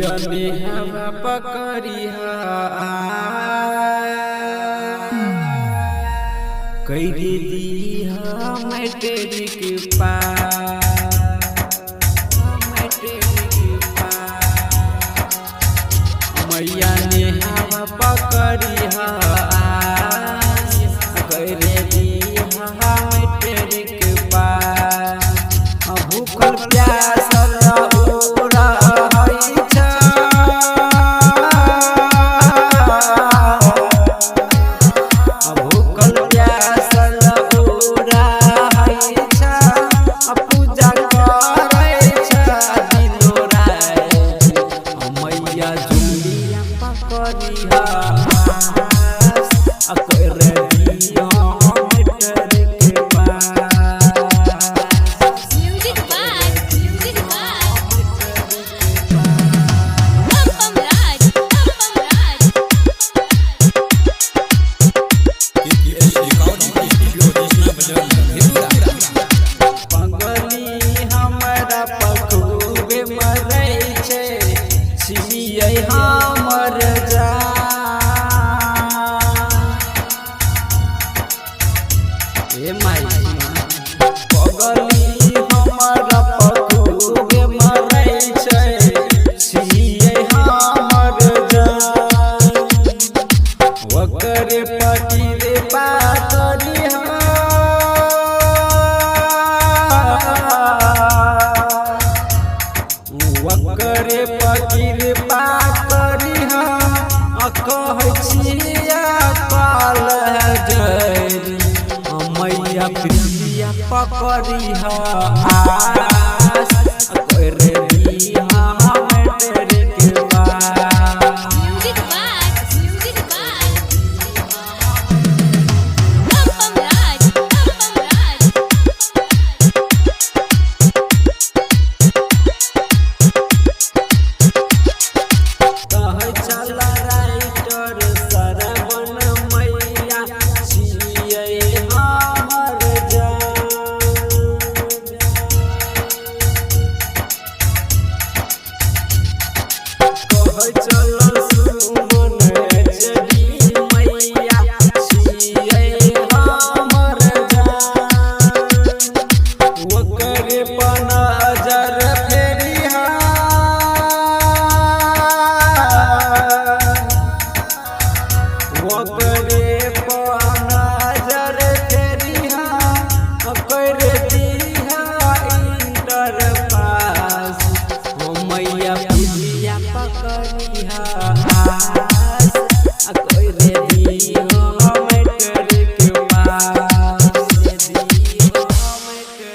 नेहवा पकड़िहा कई दीहा मैट्रिक पास मैया नेहवा पकड़िहा कई दीहा मैट्रिक पास भूखल प्यासल हमर जा ए माई पगली हमर पखुबे मरै छै छियै हमर जा ओकरे पटिरे पातरी ओकरे पटिरे कहै छिया काल मैया Priya पकड़िहा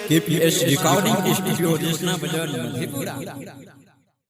KPS Recording Studio Desna Bajar Madhepura।